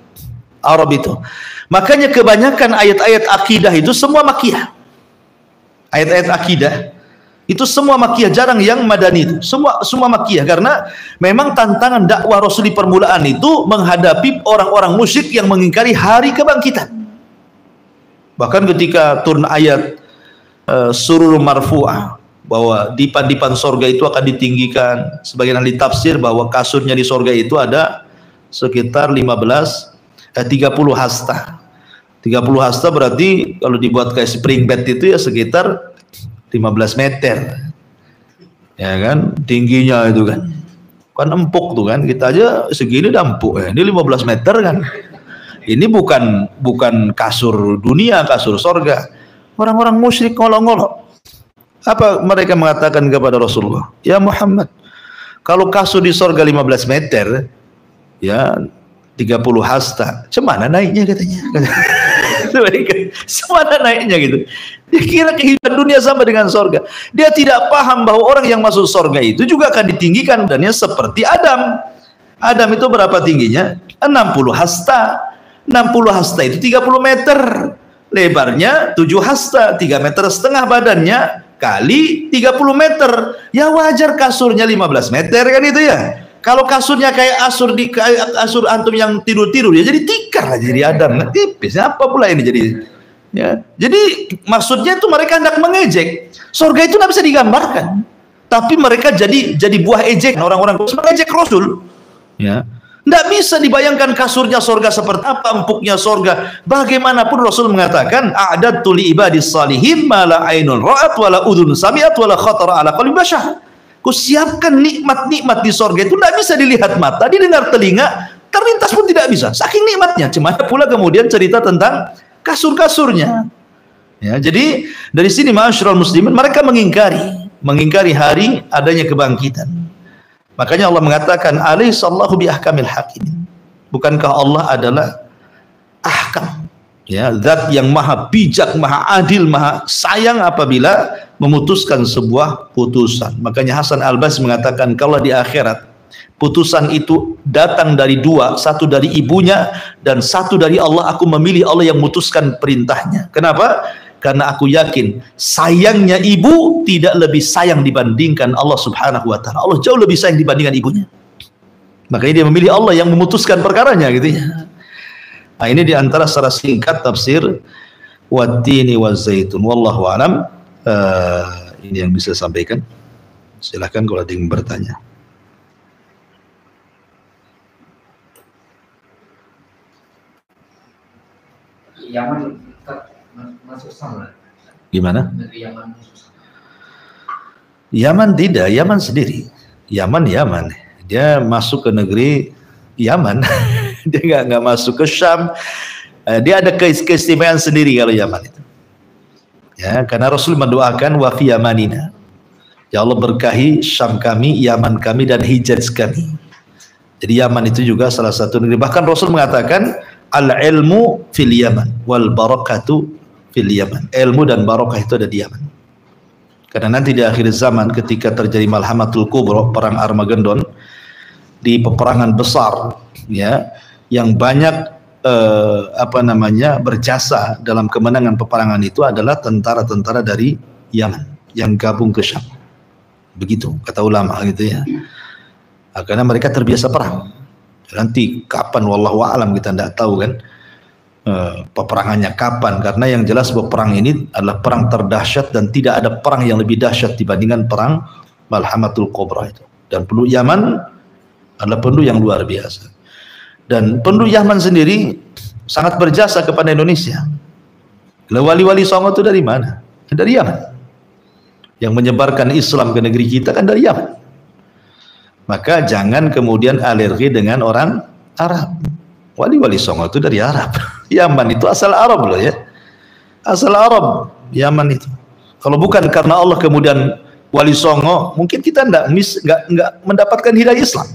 Arab itu. Makanya kebanyakan ayat-ayat akidah itu semua makiyah. Ayat-ayat akidah itu semua makiyah, jarang yang madani itu. Semua makiyah, karena memang tantangan dakwah Rasul di permulaan itu menghadapi orang-orang musyrik yang mengingkari hari kebangkitan. Bahkan ketika turun ayat surur marfu'ah, bahwa dipan-dipan sorga itu akan ditinggikan, sebagian ahli tafsir bahwa kasurnya di sorga itu ada sekitar 30 hasta. 30 hasta berarti kalau dibuat kayak spring bed itu ya sekitar 15 meter, ya kan, tingginya itu kan empuk tuh kan, kita aja segini udah empuk ya, ini 15 meter kan. Ini bukan kasur dunia, kasur sorga. Orang-orang musyrik ngolok-ngolok. Apa mereka mengatakan kepada Rasulullah? Ya Muhammad, kalau kasur di sorga 15 meter, ya 30 hasta, cemana naiknya katanya. Semana naiknya gitu. Dia kira kehidupan dunia sama dengan sorga. Dia tidak paham bahwa orang yang masuk sorga itu juga akan ditinggikan dannya seperti Adam. Adam itu berapa tingginya? 60 hasta. 60 hasta itu 30 meter. Lebarnya 7 hasta, 3,5 meter badannya, kali 30 meter. Ya wajar kasurnya 15 meter kan itu ya. Kalau kasurnya kayak kasur antum yang tidur-tidur, ya jadi tikar lah, jadi Adam, nah, tipis. Apa pula ini jadi? Ya, jadi maksudnya itu mereka hendak mengejek. Surga itu tidak bisa digambarkan, tapi mereka jadi buah ejek orang-orang mengejek Rasul. Ya, tidak bisa dibayangkan kasurnya surga seperti apa, empuknya surga. Bagaimanapun Rasul mengatakan, a'dadtu li ibadis salihin ma la ainun ra'at wa la udhun sami'at wa la khatara ala qalbi bashar. Kusiapkan nikmat-nikmat di sorga itu tidak bisa dilihat mata, didengar telinga, terlintas pun tidak bisa. Saking nikmatnya. Cuma pula kemudian cerita tentang kasur-kasurnya. Ya, jadi dari sini ma'asyiral muslimin, mereka mengingkari hari adanya kebangkitan. Makanya Allah mengatakan, alaysallahu bi ahkamil hakimin. Bukankah Allah adalah ahkam? Ya, zat yang maha bijak, maha adil, maha sayang apabila memutuskan sebuah putusan. Makanya Hasan Al-Basri mengatakan, kalau di akhirat putusan itu datang dari dua, satu dari ibunya dan satu dari Allah, aku memilih Allah yang memutuskan perintahnya. Kenapa? Karena aku yakin sayangnya ibu tidak lebih sayang dibandingkan Allah Subhanahu wa ta'ala. Allah jauh lebih sayang dibandingkan ibunya. Makanya dia memilih Allah yang memutuskan perkaranya gitu ya. Nah, ini diantara secara singkat tafsir wat-tini waz-zaitun. Wallahu a'lam. Ini yang bisa sampaikan. Silahkan kalau ada yang bertanya. Yaman masuk sama. Gimana? Negeri Yaman masuk sama. Yaman tidak, Yaman sendiri. Yaman. Dia masuk ke negeri Yaman. Dia nggak masuk ke Syam. Dia ada keistimewaan sendiri kalau Yaman itu. Ya, karena Rasul mendoakan wa fi yamanina. Ya Allah berkahi Syam kami, Yaman kami, dan Hijaz kami. Jadi Yaman itu juga salah satu negeri. Bahkan Rasul mengatakan al-ilmu fil Yaman wal barakatu fil Yaman. Ilmu dan barakah itu ada di Yaman. Karena nanti di akhir zaman ketika terjadi Malhamatul Kubra, perang Armageddon, di peperangan besar, ya, yang banyak berjasa dalam kemenangan peperangan itu adalah tentara-tentara dari Yaman yang gabung ke Syam. Begitu kata ulama gitu ya. Karena mereka terbiasa perang. Nanti kapan wallahu a'lam kita tidak tahu kan peperangannya kapan, karena yang jelas bahwa perang ini adalah perang terdahsyat dan tidak ada perang yang lebih dahsyat dibandingkan perang Malhamatul Kubra itu. Dan penduduk Yaman adalah penduduk yang luar biasa. Dan penduduk Yaman sendiri sangat berjasa kepada Indonesia. Kalau wali-wali Songo itu dari mana? Dari Yaman. Yang menyebarkan Islam ke negeri kita kan dari Yaman. Maka jangan kemudian alergi dengan orang Arab. Wali-wali Songo itu dari Arab. Yaman itu asal Arab loh ya. Asal Arab, Yaman itu. Kalau bukan karena Allah kemudian wali Songo, mungkin kita enggak mendapatkan hidayah Islam.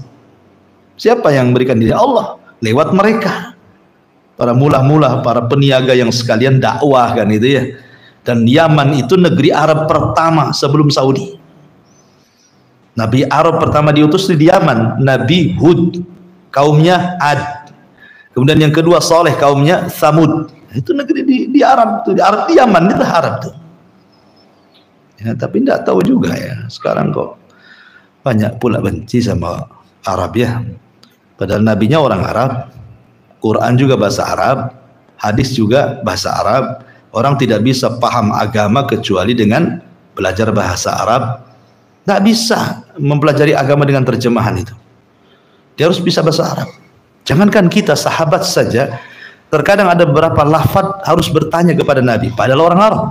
Siapa yang memberikan hidayah? Allah lewat mereka. Para mula-mula, para peniaga yang sekalian dakwah kan itu ya. Dan Yaman itu negeri Arab pertama sebelum Saudi. Nabi Arab pertama diutus di Yaman, Nabi Hud, kaumnya Ad. Kemudian yang kedua Saleh, kaumnya Thamud. Itu negeri di Arab tuh, di Yaman itu Arab tuh. Ya, tapi tidak tahu juga ya. Sekarang kok banyak pula benci sama Arab ya. Padahal nabinya orang Arab, Quran juga bahasa Arab, hadis juga bahasa Arab. Orang tidak bisa paham agama kecuali dengan belajar bahasa Arab. Tidak bisa mempelajari agama dengan terjemahan itu. Dia harus bisa bahasa Arab. Jangankan kita sahabat saja, terkadang ada beberapa lafaz harus bertanya kepada Nabi, padahal orang Arab.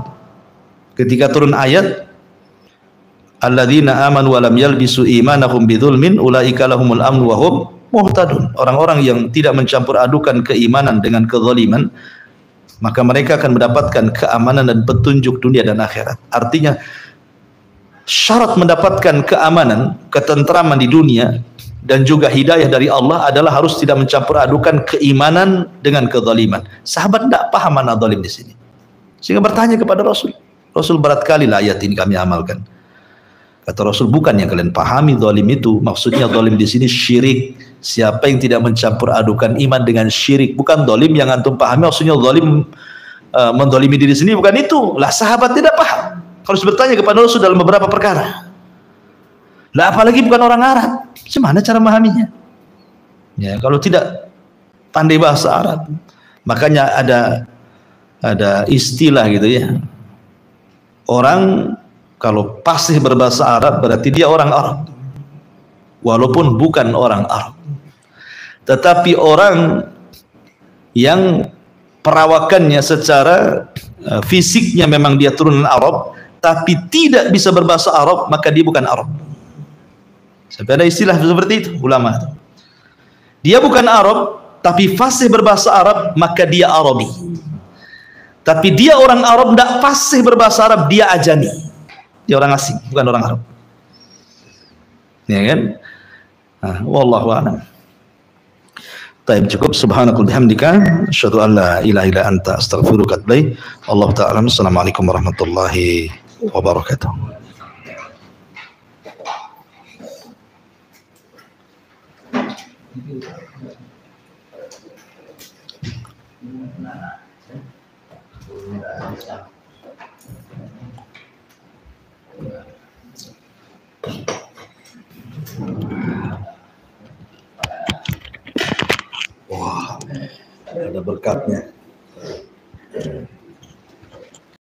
Ketika turun ayat, alladzina amanu wa lam yalbisu imanahum bidzulmin ulaika lahumul amnu wa hum muhtadun. Orang-orang yang tidak mencampur adukan keimanan dengan kezaliman, maka mereka akan mendapatkan keamanan dan petunjuk dunia dan akhirat. Artinya syarat mendapatkan keamanan, ketentraman di dunia dan juga hidayah dari Allah adalah harus tidak mencampur adukan keimanan dengan kezaliman. Sahabat tidak paham mana zalim di sini, sehingga bertanya kepada Rasul. Rasul, berat kali lah ayat ini kami amalkan. Kata Rasul, bukan yang kalian pahami zalim itu, maksudnya zalim di sini syirik. Siapa yang tidak mencampur adukan iman dengan syirik, bukan zalim yang antum pahami maksudnya zalim menzalimi diri sendiri, bukan itu. Lah sahabat tidak paham, harus bertanya kepada Rasul dalam beberapa perkara. Lah apalagi bukan orang Arab, gimana cara memahaminya? Ya, kalau tidak pandai bahasa Arab, makanya ada istilah gitu ya. Orang kalau fasih berbahasa Arab berarti dia orang Arab, walaupun bukan orang Arab. Tetapi orang yang perawakannya secara fisiknya memang dia turunan Arab, tapi tidak bisa berbahasa Arab, maka dia bukan Arab. Sampai ada istilah seperti itu ulama. Dia bukan Arab, tapi fasih berbahasa Arab, maka dia Arabi. Tapi dia orang Arab tidak fasih berbahasa Arab, dia ajami. Dia orang asing, bukan orang Arab. Ya kan? Wallahu a'lam. Taib, cukup. Subhanakallahumma bihamdika asyhadu an la ilaha illa anta astaghfiruka wa atubu ilaik. Allah ta'ala. Assalamualaikum warahmatullahi wabarakatuh. Wah, ada berkatnya.